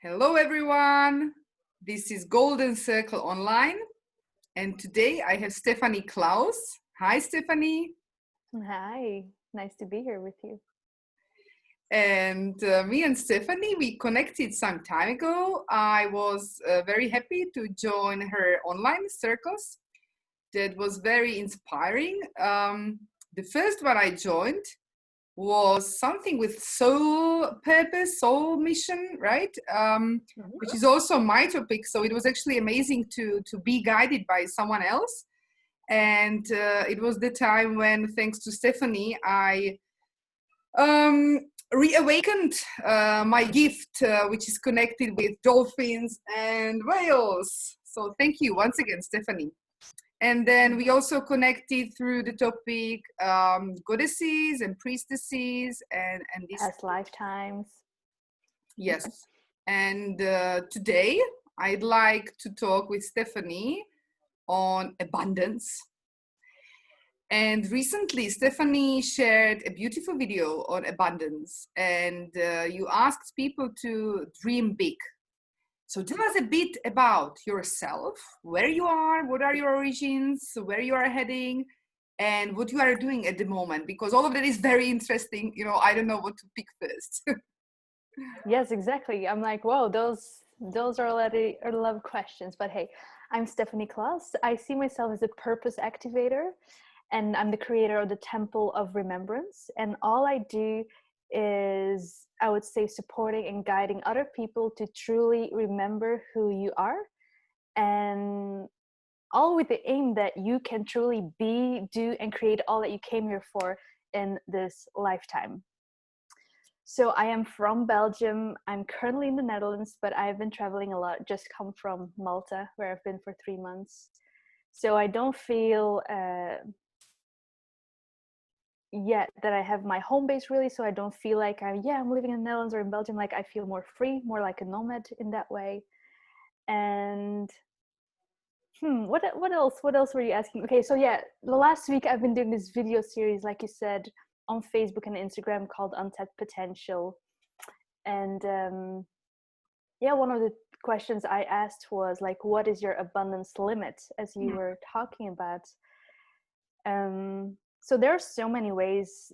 Hello, everyone. This is Golden Circle Online, and today I have Stephanie Klaus. Hi, Stephanie. Hi, nice to be here with you. And me and Stephanie, we connected some time ago. I was very happy to join her online circles. That was very inspiring. The first one I joined was something with soul purpose, soul mission, right? Which is also my topic. So it was actually amazing to be guided by someone else. And it was the time when, thanks to Stephanie, I reawakened my gift, which is connected with dolphins and whales. So thank you once again, Stephanie. And then we also connected through the topic goddesses and priestesses and this Past lifetimes. Yes. And today I'd like to talk with Stephanie on abundance. And recently Stephanie shared a beautiful video on abundance, and you asked people to dream big. So tell us a bit about yourself, where you are, what are your origins, where you are heading, and what you are doing at the moment, because all of that is very interesting. You know, I don't know what to pick first. Yes, exactly. I'm like, whoa, those are already a lot of questions. But hey, I'm Stephanie Klaus. I see myself as a purpose activator, and I'm the creator of the Temple of Remembrance. And all I do is, I would say, supporting and guiding other people to truly remember who you are, and all with the aim that you can truly be, do, and create all that you came here for in this lifetime. So I am from Belgium. I'm currently in the Netherlands, but I've been traveling a lot. Just come from Malta, where I've been for 3 months. So I don't feel yet that I have my home base really. So I don't feel like I'm living in the Netherlands or in Belgium. Like I feel more free, more like a nomad in that way. And what else were you asking? Okay, so yeah, the last week I've been doing this video series, like you said, on Facebook and Instagram called Untapped Potential. And one of the questions I asked was like, what is your abundance limit, as you were talking about? So there are so many ways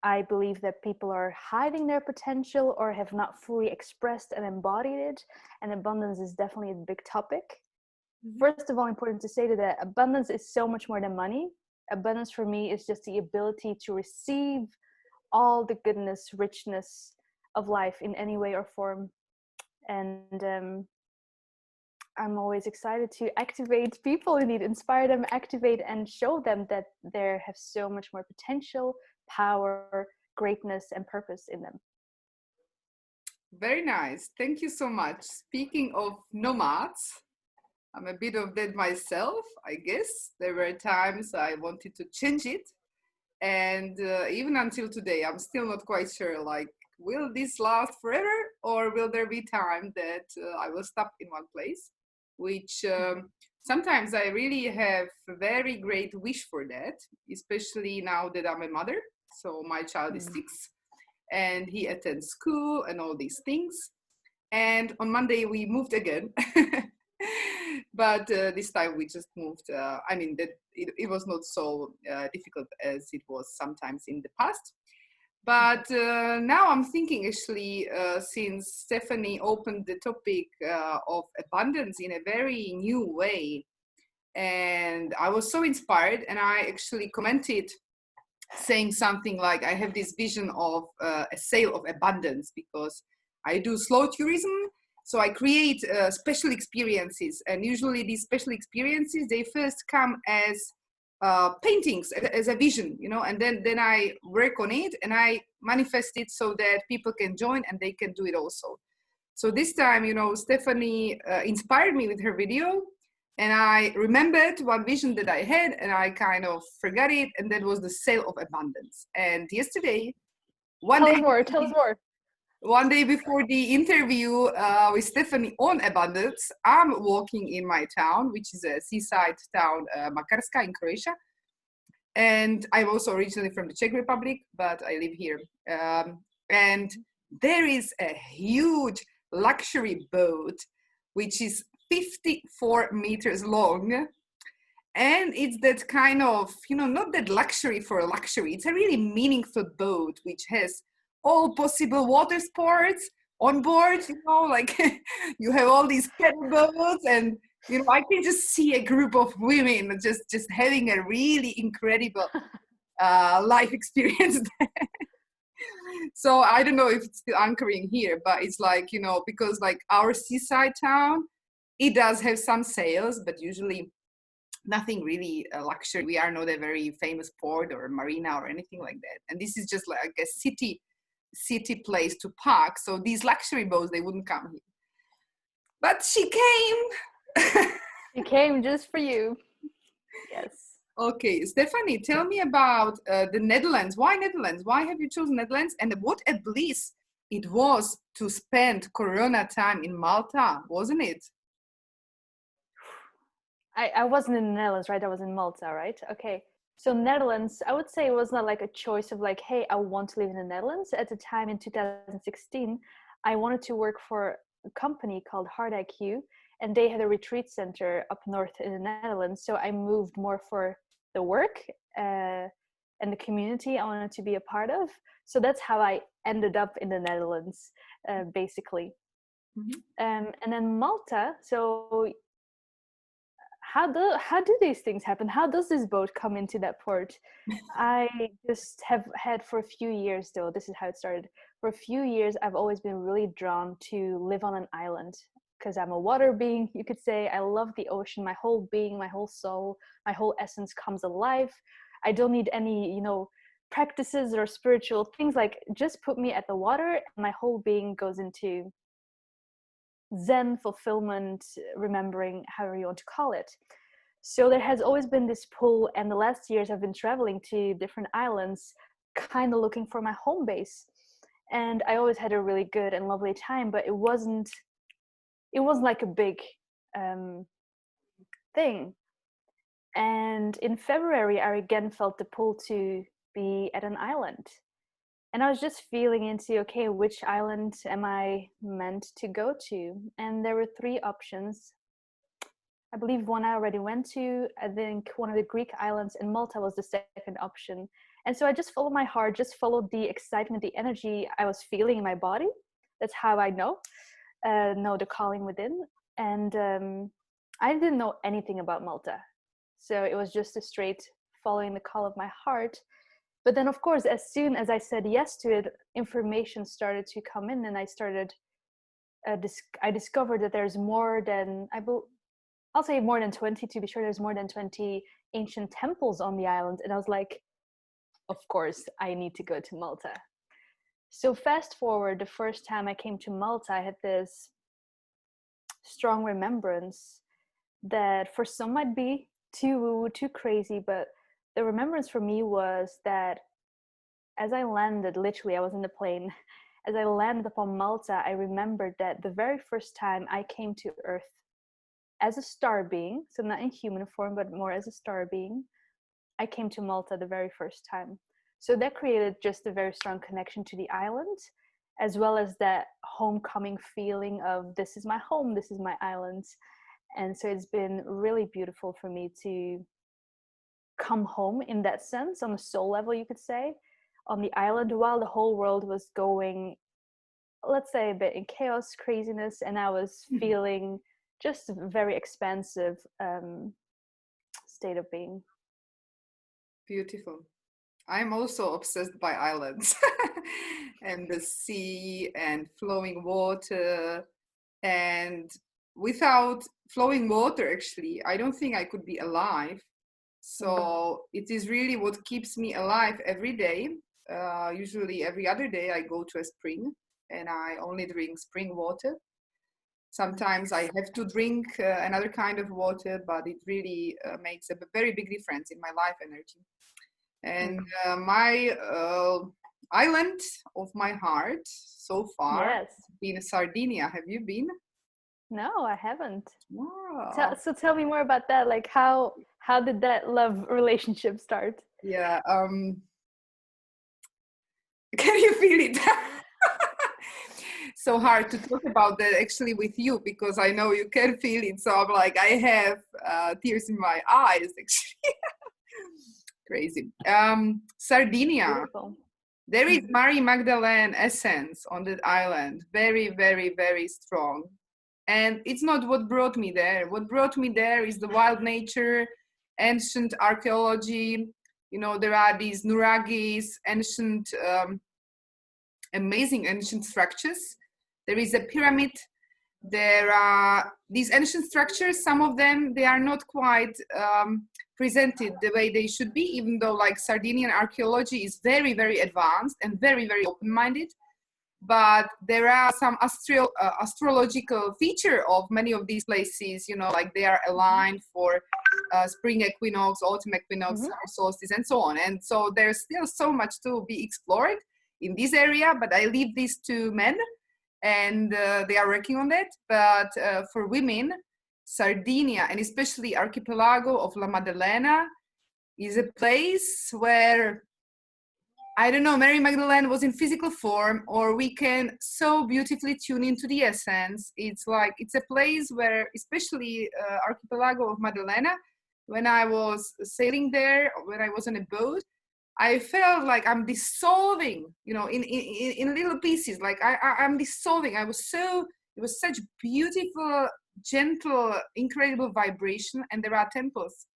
I believe that people are hiding their potential or have not fully expressed and embodied it. And abundance is definitely a big topic. First of all, important to say that abundance is so much more than money. Abundance for me is just the ability to receive all the goodness, richness of life in any way or form. And I'm always excited to activate people, indeed, inspire them, activate, and show them that they have so much more potential, power, greatness, and purpose in them. Very nice. Thank you so much. Speaking of nomads, I'm a bit of that myself, I guess. There were times I wanted to change it. And even until today, I'm still not quite sure, like, will this last forever? Or will there be time that I will stop in one place? Which sometimes I really have a very great wish for that, especially now that I'm a mother. So my child is 6 and he attends school and all these things. And on Monday we moved again. But this time we just moved. It was not so difficult as it was sometimes in the past. But now I'm thinking, actually, since Stephanie opened the topic of abundance in a very new way, and I was so inspired, and I actually commented saying something like, I have this vision of a sail of abundance, because I do slow tourism. So I create special experiences, and usually these special experiences, they first come as paintings, as a vision, you know, and then I work on it and I manifest it so that people can join and they can do it also. So this time, you know, Stephanie inspired me with her video, and I remembered one vision that I had, and I kind of forgot it, and that was the sail of abundance. And yesterday, Tell us more. One day before the interview with Stephanie on abundance, I'm walking in my town, which is a seaside town, Makarska in Croatia. And I'm also originally from the Czech Republic, but I live here. And there is a huge luxury boat, which is 54 meters long. And it's that kind of, not that luxury for luxury. It's a really meaningful boat, which has all possible water sports on board, like you have all these pedal boats, and, I can just see a group of women just having a really incredible life experience. So I don't know if it's still anchoring here, but it's like, because like our seaside town, it does have some sails, but usually nothing really luxury. We are not a very famous port or marina or anything like that. And this is just like a city place to park. So these luxury boats, they wouldn't come here. But she came. She came just for you. Yes. Okay, Stephanie, tell me about the Netherlands. Why Netherlands? Why have you chosen Netherlands? And what a bliss it was to spend Corona time in Malta, wasn't it? I wasn't in the Netherlands, right? I was in Malta, right? Okay. So Netherlands, I would say it was not like a choice of like, hey, I want to live in the Netherlands. At the time in 2016, I wanted to work for a company called Hard IQ, and they had a retreat center up north in the Netherlands. So I moved more for the work and the community I wanted to be a part of. So that's how I ended up in the Netherlands, basically. Mm-hmm. And then Malta. So how do these things happen? How does this boat come into that port? I just have had for a few years, though, this is how it started. For a few years, I've always been really drawn to live on an island because I'm a water being, you could say. I love the ocean. My whole being, my whole soul, my whole essence comes alive. I don't need any, practices or spiritual things. Like, just put me at the water and my whole being goes into Zen, fulfillment, remembering, however you want to call it. So there has always been this pull, and the last years I've been traveling to different islands, kind of looking for my home base. And I always had a really good and lovely time, but it wasn't like a big thing. And in February, I again felt the pull to be at an island. And I was just feeling into, okay, which island am I meant to go to? And there were 3 options. I believe one I already went to. I think one of the Greek islands, and Malta was the second option. And so I just followed my heart, just followed the excitement, the energy I was feeling in my body. That's how I know the calling within. And I didn't know anything about Malta. So it was just a straight following the call of my heart. But then, of course, as soon as I said yes to it, information started to come in, and I started. I discovered that there's more than I'll say more than 20 to be sure. There's more than 20 ancient temples on the island, and I was like, of course, I need to go to Malta. So fast forward, the first time I came to Malta, I had this strong remembrance that for some might be too woo, too crazy, but the remembrance for me was that as I landed, literally, I was in the plane. As I landed upon Malta, I remembered that the very first time I came to Earth as a star being, so not in human form, but more as a star being, I came to Malta the very first time. So that created just a very strong connection to the island, as well as that homecoming feeling of this is my home, this is my island. And so it's been really beautiful for me to come home in that sense, on a soul level, you could say, on the island, while the whole world was going, let's say, a bit in chaos, craziness, and I was feeling just a very expansive state of being. Beautiful. I'm also obsessed by islands and the sea and flowing water. And without flowing water, actually, I don't think I could be alive. So it is really what keeps me alive every day. Usually every other day I go to a spring and I only drink spring water. Sometimes I have to drink another kind of water, but it really makes a very big difference in my life energy. And my island of my heart so far has been Sardinia. Have you been? No, I haven't. Wow. So tell me more about that. Like how did that love relationship start? Yeah. Can you feel it? so hard to talk about that actually with you, because I know you can feel it. So I'm like, I have tears in my eyes, actually. Crazy. Sardinia. Beautiful. There is Mary Magdalene essence on that island. Very, very, very strong. And it's not what brought me there. What brought me there is the wild nature, ancient archaeology. You know, there are these nuragis, ancient, amazing ancient structures. There is a pyramid. There are these ancient structures. Some of them, they are not quite presented the way they should be, even though like Sardinian archaeology is very, very advanced and very, very open-minded. But there are some astrological feature of many of these places, you know, like they are aligned for spring equinox, autumn equinox, summer solstice, and so on. And so there's still so much to be explored in this area, but I leave this to men, and they are working on that. But for women, Sardinia, and especially archipelago of La Maddalena, is a place where, I don't know, Mary Magdalene was in physical form, or we can so beautifully tune into the essence. It's like, it's a place where, especially archipelago of Maddalena, when I was sailing there, when I was on a boat, I felt like I'm dissolving, you know, in little pieces. Like I'm dissolving. It was such beautiful, gentle, incredible vibration. And there are temples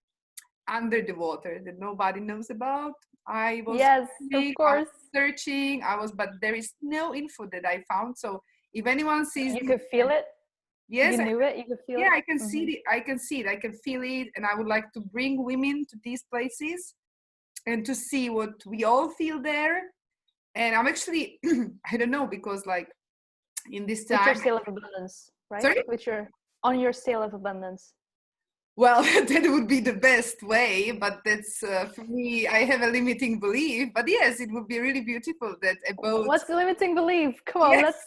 under the water that nobody knows about. I was Yes, of course. searching, but there is no info that I found. So if anyone sees, You could feel it. yes, You knew it. You could feel it. yeah, I can see it. I can see it. I can feel it, and I would like to bring women to these places and to see what we all feel there. And I'm actually, I don't know, because like in this time, with your scale of abundance, right? Sorry? With your on your scale of abundance. Well, that would be the best way, but that's for me, I have a limiting belief. But yes, it would be really beautiful that a boat. What's the limiting belief? Come on, Yes.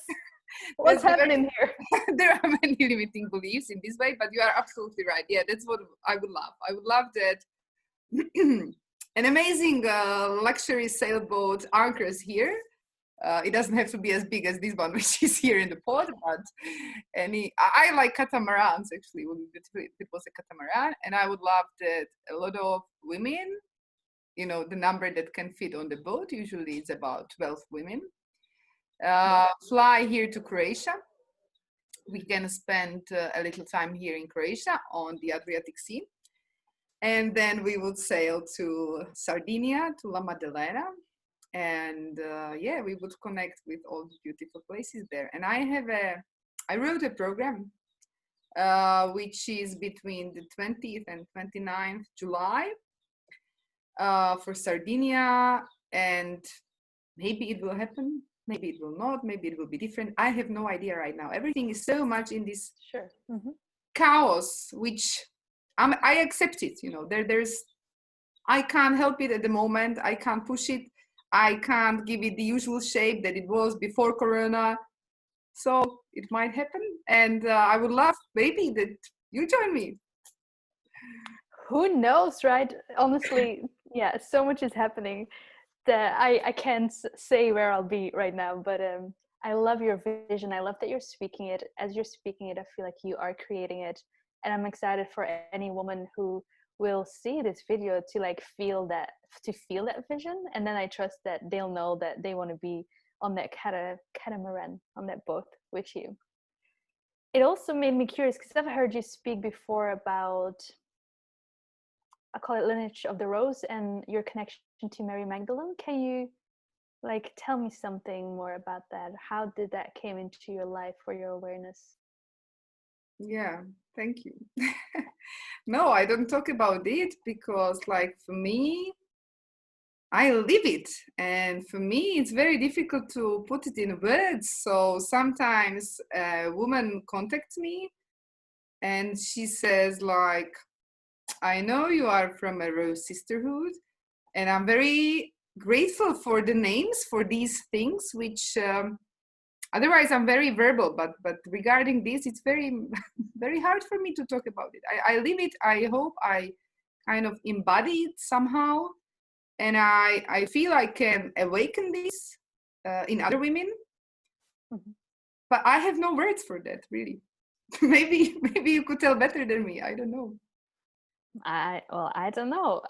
what's happening here? There are many limiting beliefs in this way, but you are absolutely right. Yeah, that's what I would love. I would love that an amazing luxury sailboat anchors here. It doesn't have to be as big as this one, which is here in the port, but I like catamarans, actually. It would be beautiful if it was a catamaran. And I would love that a lot of women, you know, the number that can fit on the boat, usually it's about 12 women, fly here to Croatia. We can spend a little time here in Croatia on the Adriatic Sea. And then we would sail to Sardinia, to La Maddalena. And yeah, we would connect with all the beautiful places there. And I wrote a program, which is between the 20th and 29th July for Sardinia. And maybe it will happen, maybe it will not, maybe it will be different. I have no idea right now. Everything is so much in this chaos, which I accept it. You know, I can't help it at the moment. I can't push it. I can't give it the usual shape that it was before Corona. So it might happen. And I would love maybe that you join me. Who knows, right? Honestly, yeah, so much is happening that I can't say where I'll be right now. But I love your vision. I love that you're speaking it. As you're speaking it, I feel like you are creating it. And I'm excited for any woman who will see this video to like feel that vision, and then I trust that they'll know that they want to be on that catamaran, on that boat with you. It also made me curious because I've heard you speak before about, I call it lineage of the rose, and your connection to Mary Magdalene. Can you like tell me something more about that? How did that came into your life for your awareness? Yeah, thank you. No, I don't talk about it because like for me, I live it. And for me, it's very difficult to put it in words. So sometimes a woman contacts me and she says like, I know you are from a Rose Sisterhood, and I'm very grateful for the names for these things, which otherwise I'm very verbal, but regarding this, it's very, very hard for me to talk about it. I live it. I hope I kind of embody it somehow. And I feel I can awaken this in other women. but I have no words for that, really. Maybe you could tell better than me. I don't know. I don't know.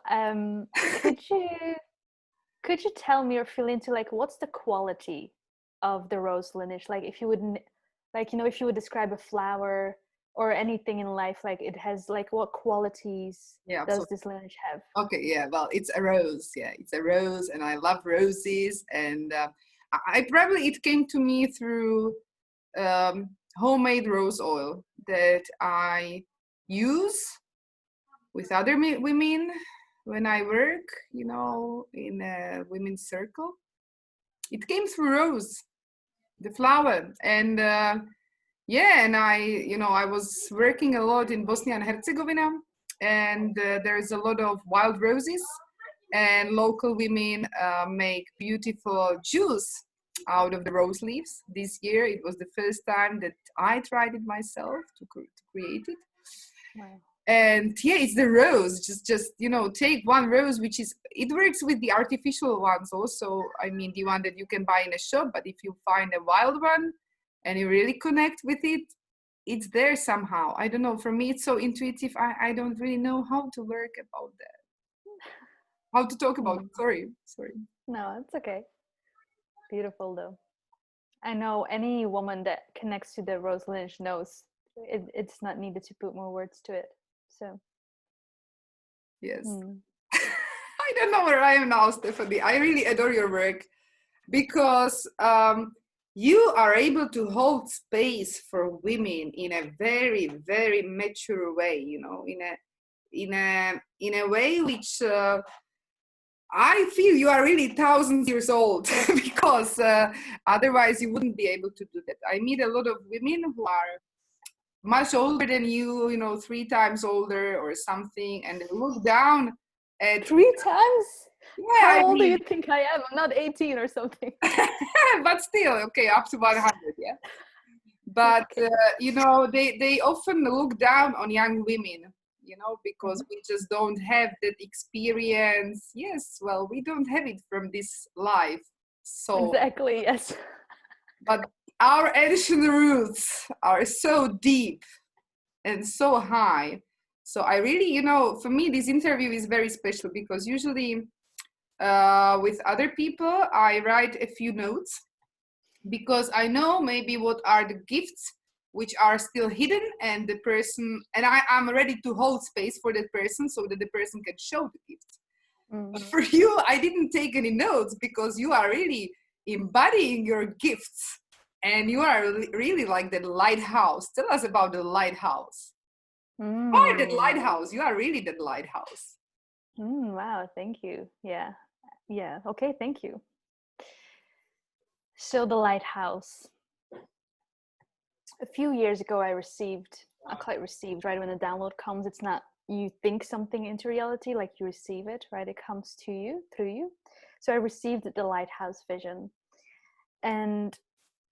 Could you tell me or fill into like what's the quality of the rose lineage? Like if you would like if you would describe a flower or anything in life, like it has like what qualities Yeah, does so this lineage have? okay, yeah, well, it's a rose. Yeah, it's a rose, and I love roses. And I probably it came to me through homemade rose oil that I use with other women when I work, in a women's circle. It came through rose, the flower, and yeah, and I was working a lot in Bosnia and Herzegovina, and there's a lot of wild roses, and local women make beautiful juice out of the rose leaves. This year, it was the first time that I tried it myself to create it. Wow. And yeah, it's the rose. Just take one rose, which is it works with the artificial ones also. I mean, the one that you can buy in a shop, but if you find a wild one and you really connect with it, it's there somehow. I don't know. For me, it's so intuitive. I don't really know how to work about that. How to talk about it. Sorry. No, it's okay. Beautiful though. I know any woman that connects to the rose lineage knows it's not needed to put more words to it. So, Yes. mm, I don't know where I am now, Stephanie. I really adore your work because you are able to hold space for women in a very, very mature way. In a way which I feel you are really thousands years old because otherwise you wouldn't be able to do that. I meet a lot of women who are much older than you, 3 times older or something, and they look down at 3 times? yeah, How I old do you mean, think I am? I'm not 18 or something. but still, okay, up to 100, yeah. But Okay. they often look down on young women, because Mhm. we just don't have that experience. Yes, well, we don't have it from this life. So, Exactly, yes. but our ancient roots are so deep and so high. So I really, for me, this interview is very special because usually with other people, I write a few notes because I know maybe what are the gifts which are still hidden, and the person, and I'm ready to hold space for that person so that the person can show the gifts. But Mm. for you, I didn't take any notes because you are really embodying your gifts, and you are really like the lighthouse. Tell us about the lighthouse. Why that Mm. lighthouse? You are really the lighthouse. Wow, thank you. Yeah. Yeah. Okay, thank you. So the lighthouse. A few years ago I received, I quite received, right? When the download comes, it's not you think something into reality, like you receive it, right? It comes to you through you. So I received the lighthouse vision. And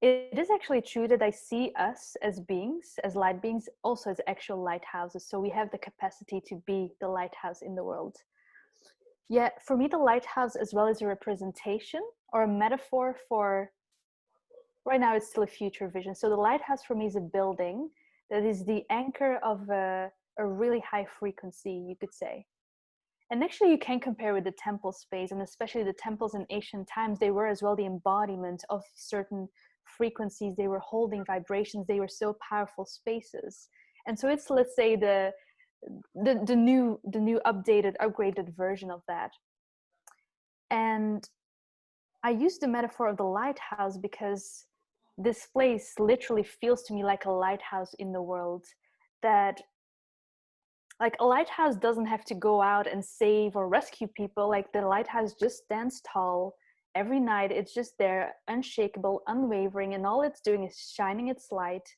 it is actually true that I see us as beings, as light beings, also as actual lighthouses. So we have the capacity to be the lighthouse in the world. Yeah, for me, the lighthouse as well as a representation or a metaphor for, right now it's still a future vision. So the lighthouse for me is a building that is the anchor of a really high frequency, you could say. And actually you can compare with the temple space, and especially the temples in ancient times, they were as well the embodiment of certain frequencies. They were holding vibrations. They were so powerful spaces. And so it's, let's say, the new updated, upgraded version of that. And I use the metaphor of the lighthouse because this place literally feels to me like a lighthouse in the world, that like a lighthouse doesn't have to go out and save or rescue people. Like the lighthouse just stands tall every night. It's just there, unshakable, unwavering, and all it's doing is shining its light.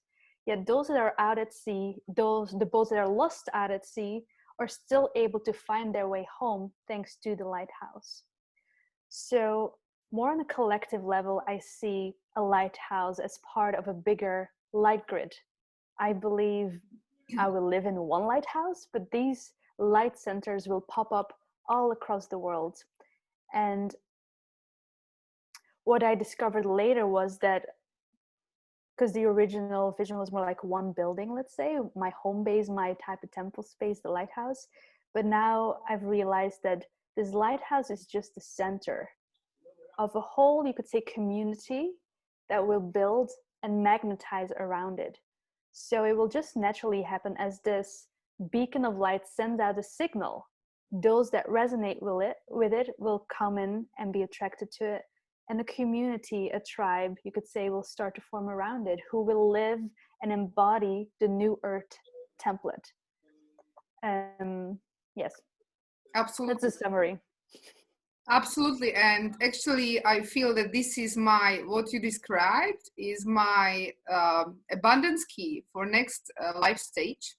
Yet those that are out at sea, the boats that are lost out at sea, are still able to find their way home thanks to the lighthouse. So more on a collective level, I see a lighthouse as part of a bigger light grid. I believe I will live in one lighthouse, but these light centers will pop up all across the world. And what I discovered later was that because the original vision was more like one building, let's say, my home base, my type of temple space, the lighthouse. But now I've realized that this lighthouse is just the center of a whole, you could say, community that will build and magnetize around it. So it will just naturally happen as this beacon of light sends out a signal. Those that resonate with it will come in and be attracted to it. And a community, a tribe, you could say, will start to form around it, who will live and embody the new earth template. Yes, Absolutely. that's a summary. Absolutely. And actually, I feel that this is my, what you described is my abundance key for next life stage.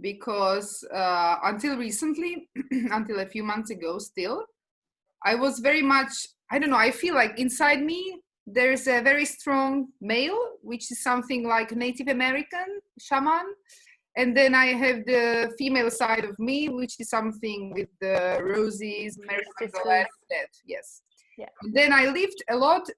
Because until recently, until a few months ago still, I was very much, I don't know, I feel like inside me, there's a very strong male, which is something like Native American shaman. And then I have the female side of me, which is something with the roses, Mary Magdalene, that, yes. Yeah. And then I lived a lot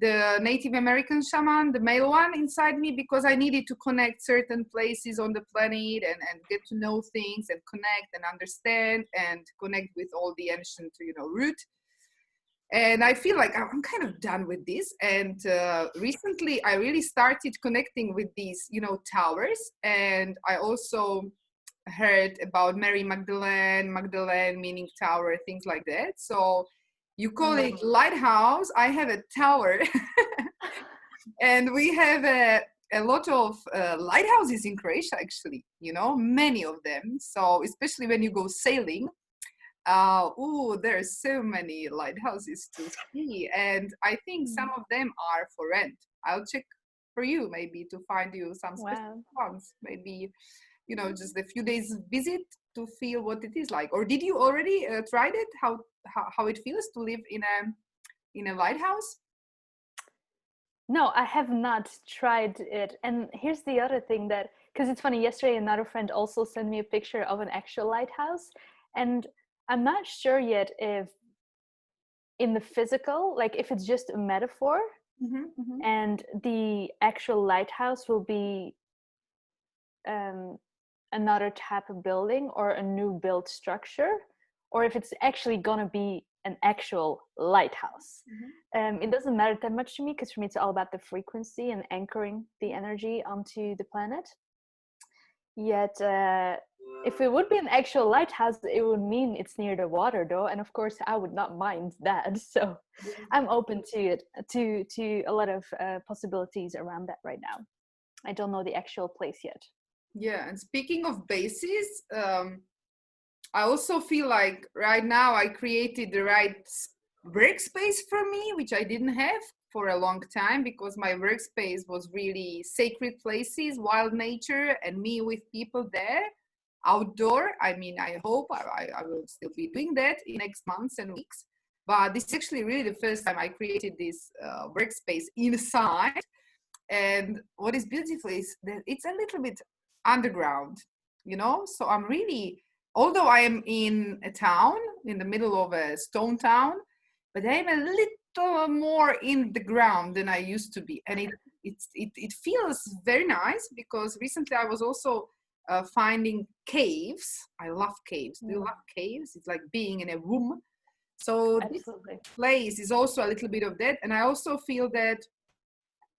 the Native American shaman, the male one inside me, because I needed to connect certain places on the planet and get to know things and connect and understand and connect with all the ancient, root. And I feel like I'm kind of done with this. And recently I really started connecting with these, towers. And I also heard about Mary Magdalene meaning tower, things like that. So you call it lighthouse. I have a tower. And we have a lot of lighthouses in Croatia, actually, many of them. So especially when you go sailing, there are so many lighthouses to see. And I think some of them are for rent. I'll check for you maybe to find you some special ones. Maybe, just a few days visit to feel what it is like. Or did you already tried it? How it feels to live in a lighthouse? No, I have not tried it. And here's the other thing that, because it's funny, yesterday another friend also sent me a picture of an actual lighthouse. And I'm not sure yet if in the physical, like if it's just a metaphor and the actual lighthouse will be another type of building or a new built structure, or if it's actually gonna be an actual lighthouse. It doesn't matter that much to me, because for me it's all about the frequency and anchoring the energy onto the planet. Yet if it would be an actual lighthouse, it would mean it's near the water though, and of course I would not mind that. So I'm open to it, to a lot of possibilities around that right now. I don't know the actual place yet. Yeah, and speaking of bases, I also feel like right now I created the right workspace for me, which I didn't have for a long time, because my workspace was really sacred places, wild nature, and me with people there, outdoor. I mean, I hope I will still be doing that in next months and weeks. But this is actually really the first time I created this workspace inside. And what is beautiful is that it's a little bit underground, so I'm really, although I am in a town in the middle of a stone town, but I'm a little more in the ground than I used to be. And it feels very nice, because recently I was also finding caves. I love caves. Do you love caves? It's like being in a room. So Absolutely. This place is also a little bit of that. And I also feel that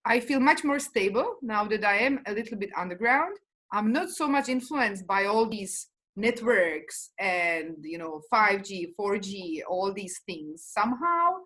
I feel much more stable now that I am a little bit underground. I'm not so much influenced by all these networks and 5G, 4G, all these things. Somehow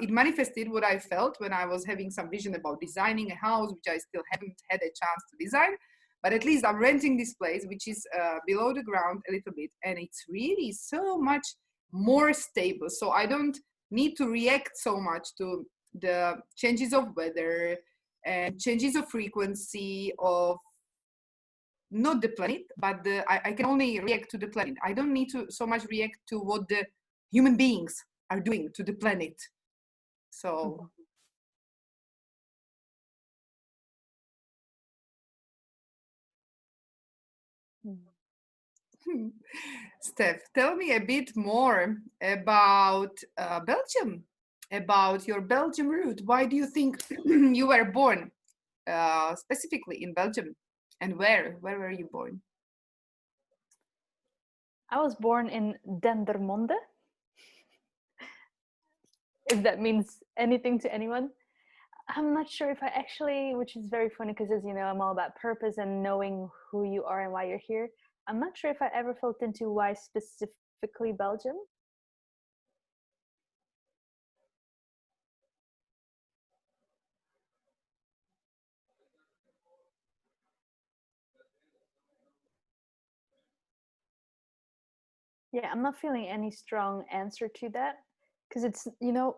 it manifested what I felt when I was having some vision about designing a house, which I still haven't had a chance to design. But at least I'm renting this place, which is below the ground a little bit, and it's really so much more stable. So I don't need to react so much to the changes of weather and changes of frequency of not the planet, but I can only react to the planet. I don't need to so much react to what the human beings are doing to the planet. So Steph, tell me a bit more about Belgium about your Belgium root. Why do you think you were born specifically in Belgium? And where? Where were you born? I was born in Dendermonde, if that means anything to anyone. I'm not sure if I actually, which is very funny because, as you know, I'm all about purpose and knowing who you are and why you're here. I'm not sure if I ever felt into why specifically Belgium. Yeah, I'm not feeling any strong answer to that because it's, you know,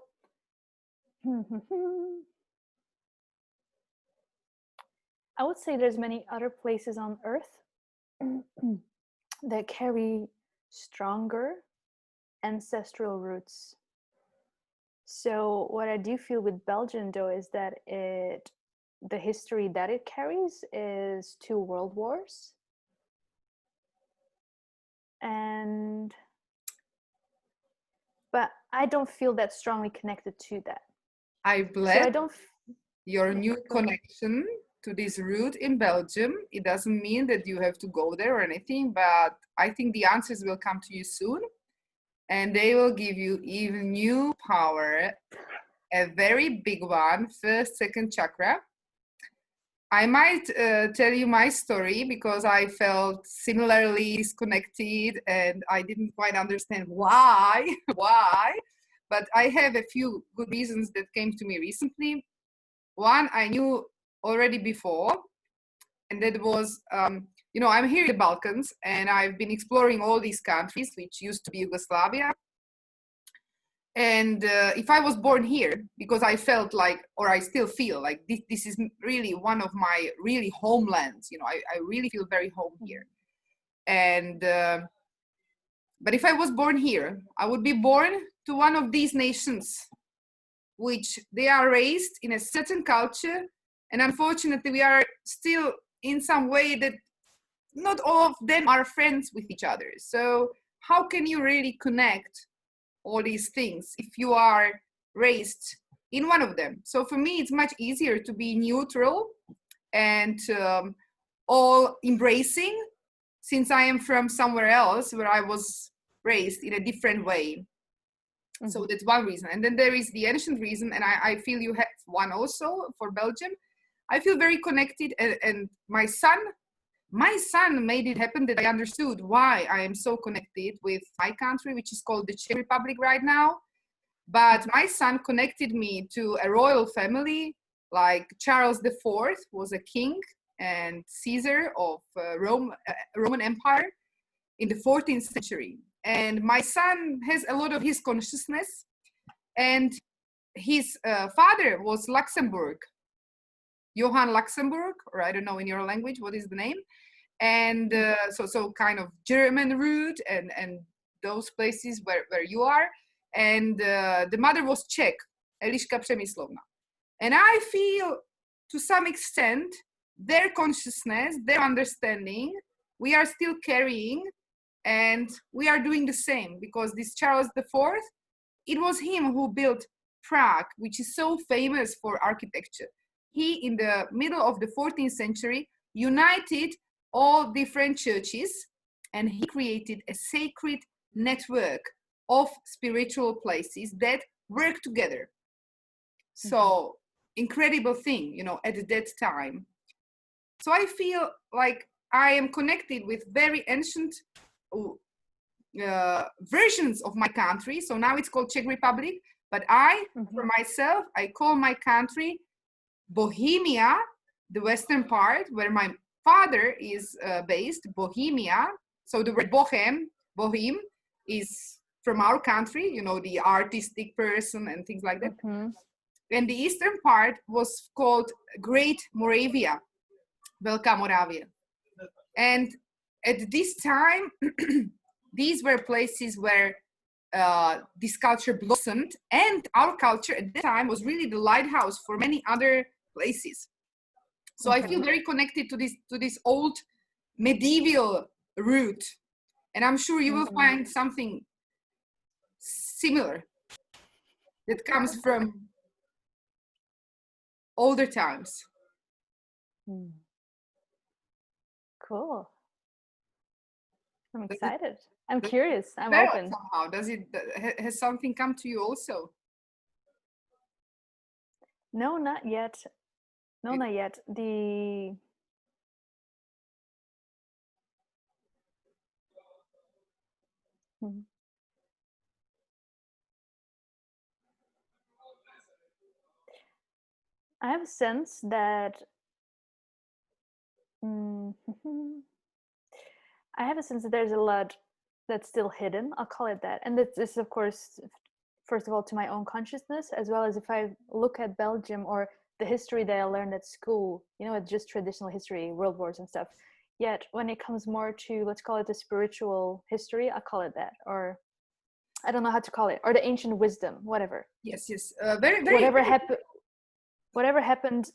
I would say there's many other places on earth that carry stronger ancestral roots. So what I do feel with Belgium though is that the history that it carries is 2 world wars, and but I don't feel that strongly connected to that. I So bless I don't your yeah, new go ahead. connection to this route in Belgium. It doesn't mean that you have to go there or anything, but I think the answers will come to you soon, and they will give you even new power, a very big one, first, second chakra. I might tell you my story because I felt similarly disconnected and I didn't quite understand why, why. But I have a few good reasons that came to me recently. One I knew already before, and that was, I'm here in the Balkans and I've been exploring all these countries, which used to be Yugoslavia. And if I was born here, because I felt like, or I still feel like this is really one of my really homelands, I really feel very home here. And but if I was born here, I would be born to one of these nations, which they are raised in a certain culture, and unfortunately we are still in some way that not all of them are friends with each other. So how can you really connect all these things if you are raised in one of them? So for me, it's much easier to be neutral and all embracing, since I am from somewhere else where I was raised in a different way. Mm-hmm. So that's one reason. And then there is the ancient reason, and I feel you have one also for Belgium. I feel very connected, and my son made it happen that I understood why I am so connected with my country, which is called the Czech Republic right now. But my son connected me to a royal family, like Charles IV was a king and Caesar of Roman Empire in the 14th century. And my son has a lot of his consciousness, and his father was Luxembourg, Johann Luxembourg, or I don't know in your language what is the name. And so kind of German root and those places where you are. And the mother was Czech, Eliška Přemyslovna. And I feel to some extent their consciousness, their understanding, we are still carrying, and we are doing the same, because this Charles IV, it was him who built Prague, which is so famous for architecture. He, in the middle of the 14th century, united all different churches, and he created a sacred network of spiritual places that work together. So incredible thing, at that time. So I feel like I am connected with very ancient versions of my country. So now it's called Czech Republic, but for myself, I call my country Bohemia, the western part where my father is based, Bohemia. So the word Bohem is from our country, the artistic person and things like that. And the eastern part was called Great Moravia, Velká Moravia. And at this time, these were places where this culture blossomed, and our culture at that time was really the lighthouse for many other places. So I feel very connected to this old medieval root, and I'm sure you will find something similar. that comes from older times. Hmm. Cool. I'm Does it, excited. I'm does curious. it I'm develop open. somehow? Does it has something come to you also? No, not yet. No, It, not yet. The Hmm. I have a sense that mm, I have a sense that there's a lot that's still hidden. I'll call it that. And this is, of course, first of all, to my own consciousness, as well as if I look at Belgium or the history that I learned at school, it's just traditional history, world wars and stuff. Yet when it comes more to, let's call it the spiritual history, I'll call it that. Or I don't know how to call it, or the ancient wisdom, whatever. yes, yes, very, very, Whatever very. happened, whatever happened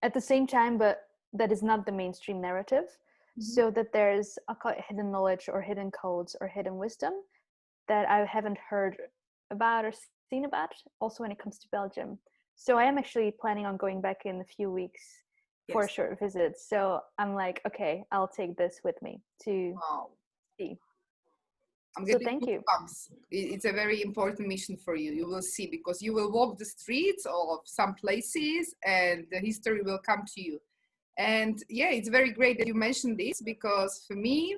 at the same time, but that is not the mainstream narrative. Mhm. So that there's, I'll call it hidden knowledge or hidden codes or hidden wisdom that I haven't heard about or seen about, also when it comes to Belgium. So I am actually planning on going back in a few weeks for a Yes. short visit. So I'm like, okay, I'll take this with me to Wow. see. I'm So getting thank you. goosebumps. It's a very important mission for you. You will see, because you will walk the streets of some places and the history will come to you. And yeah, it's very great that you mentioned this, because for me,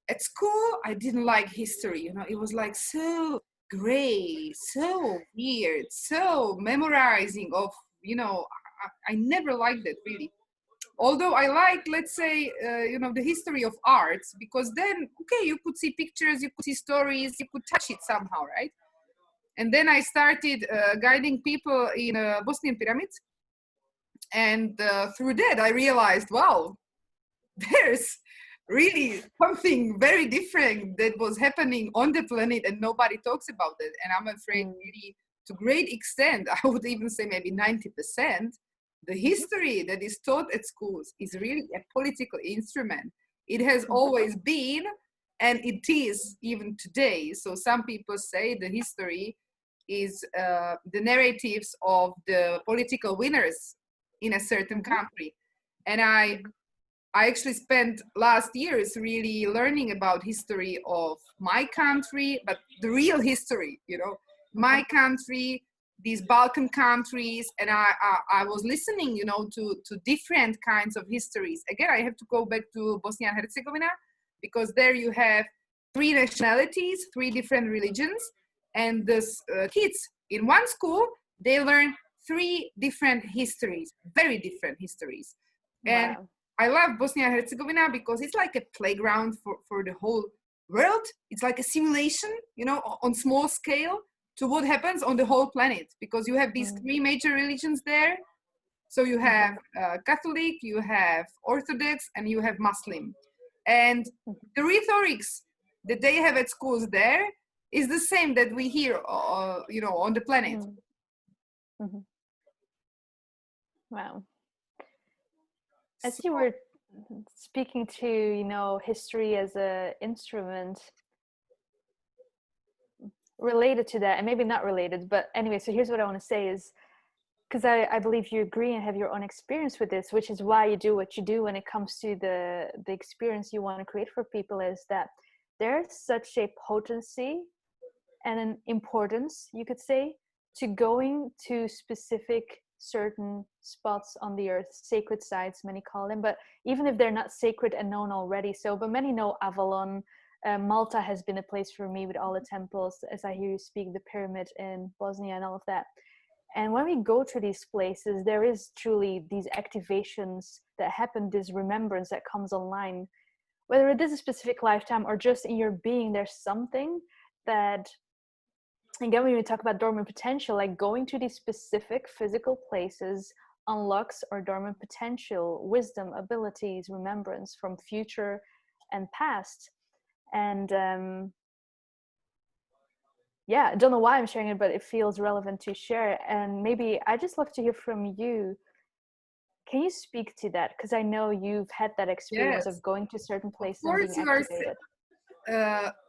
at school, I didn't like history. It was like so gray, so weird, so memorizing of, I never liked that really. Although I like, let's say, the history of arts, because then, okay, you could see pictures, you could see stories, you could touch it somehow, right? And then I started guiding people in Bosnian pyramids. And through that, I realized, wow, there's really something very different that was happening on the planet and nobody talks about it. And I'm afraid Mm. really, to great extent, I would even say maybe 90%, the Mm-hmm. history that is taught at schools is really a political instrument. It has Mm-hmm. always been, and it is even today. So some people say the history is the narratives of the political winners in a certain Mm-hmm. country. And I actually spent last years really learning about history of my country, but the real history, Mm-hmm. my country, these Balkan countries, and I was listening, to different kinds of histories. Again, I have to go back to Bosnia and Herzegovina, because there you have three nationalities, three different religions, and the kids in one school, they learn three different histories, very different histories. And Wow. I love Bosnia and Herzegovina because it's like a playground for the whole world. It's like a simulation, on small scale to what happens on the whole planet, because you have these Mm. three major religions there. So you have Mm-hmm. Catholic, you have Orthodox, and you have Muslim. And the rhetorics that they have at schools there is the same that we hear, on the planet. Mm-hmm. Mm-hmm. Wow. So As you were speaking to, history as a instrument, related to that, and maybe not related, but anyway, so here's what I want to say is, because I believe you agree and have your own experience with this, which is why you do what you do when it comes to the experience you want to create for people, is that there's such a potency and an importance, you could say, to going to specific certain spots on the earth, sacred sites, many call them, but even if they're not sacred and known already. So, but many know Avalon. Malta has been a place for me with all the temples, as I hear you speak, the pyramid in Bosnia and all of that. And when we go to these places, there is truly these activations that happen, this remembrance that comes online. Whether it is a specific lifetime or just in your being, there's something that, again, when we talk about dormant potential, like going to these specific physical places unlocks our dormant potential, wisdom, abilities, remembrance from future and past. And yeah, I don't know why I'm sharing it, but it feels relevant to share. And maybe I just love to hear from you. Can you speak to that? Because I know you've had that experience yes, of going to certain of places and course being you are. activated.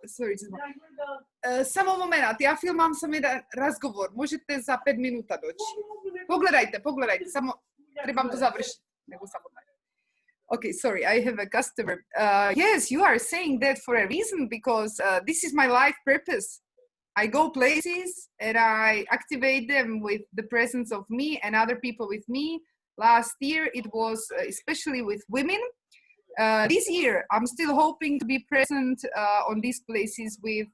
Sorry, samo moment, ja filmam sam jedan razgovor, možete za 5 minuta doći. Pogledajte, samo trebam to završiti. Okay, sorry, I have a customer. Yes, you are saying that for a reason, because this is my life purpose. I go places and I activate them with the presence of me and other people with me. Last year, it was especially with women. This year, I'm still hoping to be present on these places with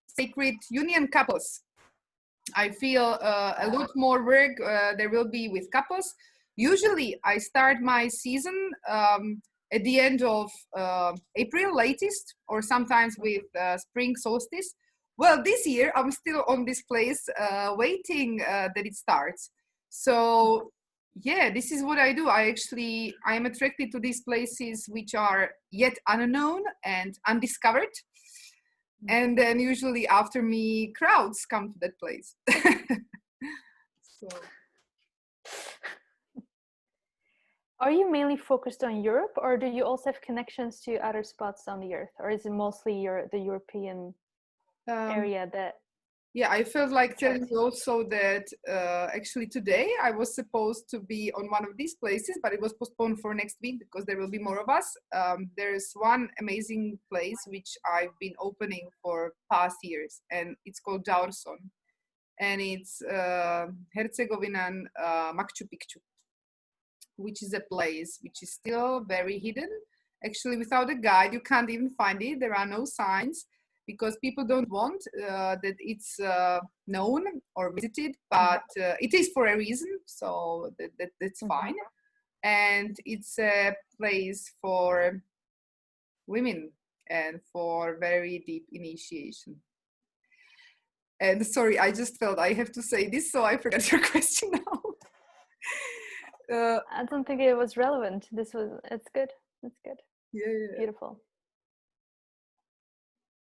sacred union couples. I feel a lot more work there will be with couples. Usually, I start my season at the end of April latest, or sometimes with spring solstice. Well, this year, I'm still on this place waiting that it starts. So yeah, this is what I do. I am attracted to these places which are yet unknown and undiscovered. And then usually after me, crowds come to that place. So. Are you mainly focused on Europe, or do you also have connections to other spots on the earth? Or is it mostly the European area that... Yeah, I felt like telling you also that actually today I was supposed to be on one of these places, but it was postponed for next week because there will be more of us. There's one amazing place which I've been opening for past years, and it's called j.d.o.o. And it's Herzegovinan Machu Picchu, which is a place which is still very hidden. Actually, without a guide, you can't even find it. There are no signs, because people don't want that it's known or visited, but it is for a reason, so that's fine. And it's a place for women and for very deep initiation. And sorry, I just felt I have to say this, so I forgot your question now. I don't think it was relevant. It's good. It's good. Yeah. Beautiful.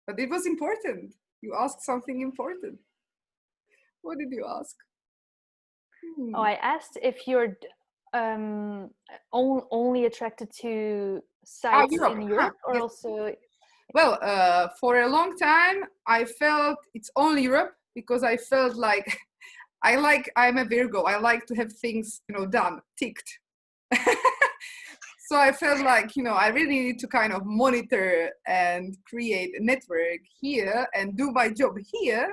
But it was important. You asked something important. What did you ask? Oh, I asked if you're only attracted to sites in Europe, or also... Well, for a long time, I felt it's only Europe, because I felt like I'm a Virgo. I like to have things, done, ticked. So I felt like, I really need to kind of monitor and create a network here and do my job here.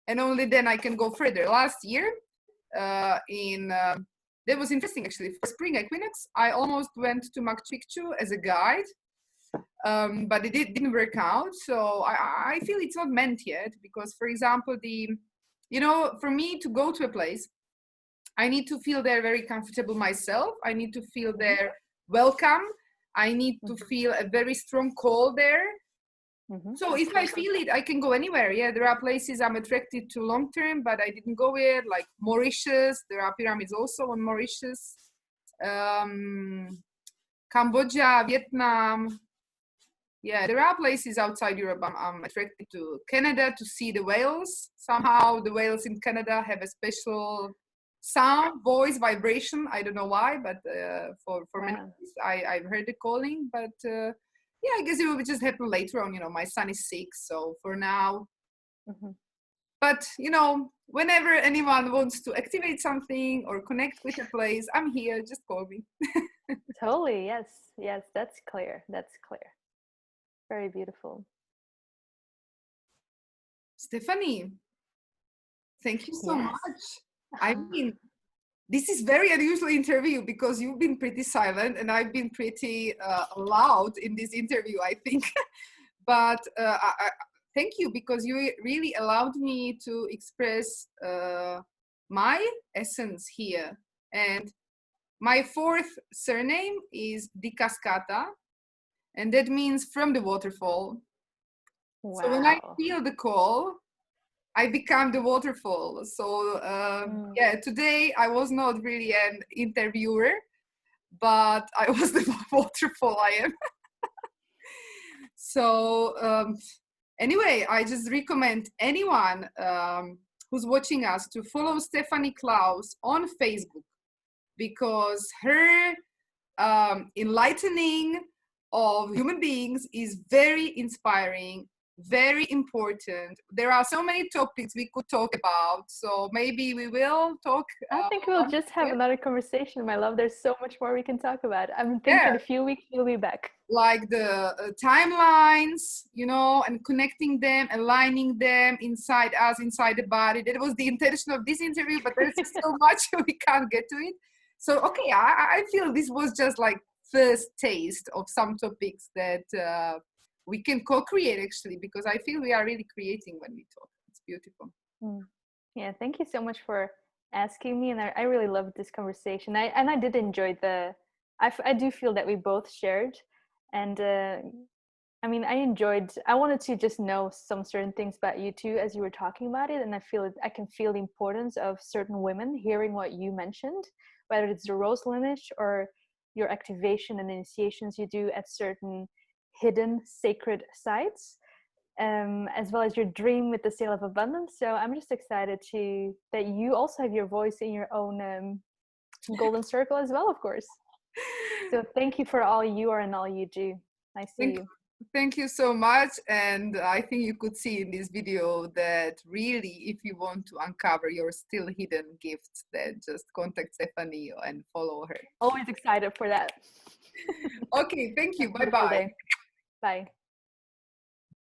And only then I can go further. Last year, that was interesting actually. For spring equinox, I almost went to Machu Picchu as a guide, but it didn't work out. So I feel it's not meant yet, because, for example, for me to go to a place, I need to feel there very comfortable myself. I need to feel there welcome. I need to feel a very strong call there. So if I feel it, I can go anywhere. Yeah, there are places I'm attracted to long term, but I didn't go there, like Mauritius. There are pyramids also on Mauritius. Cambodia, Vietnam. Yeah, there are places outside Europe. I'm attracted to Canada to see the whales. Somehow the whales in Canada have a special sound, voice, vibration. I don't know why, but for many years I've heard the calling. But yeah, I guess it will just happen later on. My son is 6, so for now. But whenever anyone wants to activate something or connect with a place, I'm here. Just call me. Totally. Yes, that's clear. Very beautiful. Stephanie, thank you so much. I mean, this is very unusual interview, because you've been pretty silent and I've been pretty loud in this interview, I think. But I thank you, because you really allowed me to express my essence here. And my 4th surname is Dikaskata, and that means from the waterfall. Wow. So when I feel the call, I become the waterfall. So yeah, today I was not really an interviewer, but I was the waterfall I am. So anyway, I just recommend anyone who's watching us to follow Stephanie Klaus on Facebook, because her enlightening, of human beings is very inspiring, very important. There are so many topics we could talk about, so maybe we will talk. I think we'll just have Yeah, another conversation, my love. There's so much more we can talk about. I'm thinking in yeah, a few weeks we'll be back. like the timelines, you know, and connecting them, aligning them inside us, inside the body. That was the intention of this interview, but there's so much we can't get to it. So, okay, I feel this was just like first taste of some topics that we can co-create actually, because I feel we are really creating when we talk. It's beautiful. Yeah, thank you so much for asking me, and I really loved this conversation. I did enjoy I do feel that we both shared, and I mean, I wanted to just know some certain things about you too as you were talking about it, and I can feel the importance of certain women hearing what you mentioned, whether it's the rose lineage or your activation and initiations you do at certain hidden sacred sites, as well as your dream with the sale of abundance. So I'm just excited that you also have your voice in your own golden circle as well, of course. So thank you for all you are and all you do. I see you. Thank you so much. And I think you could see in this video that really, if you want to uncover your still hidden gifts, then just contact Stephanie and follow her. Always excited for that. Okay, thank you. Have a beautiful Bye-bye. day. Bye.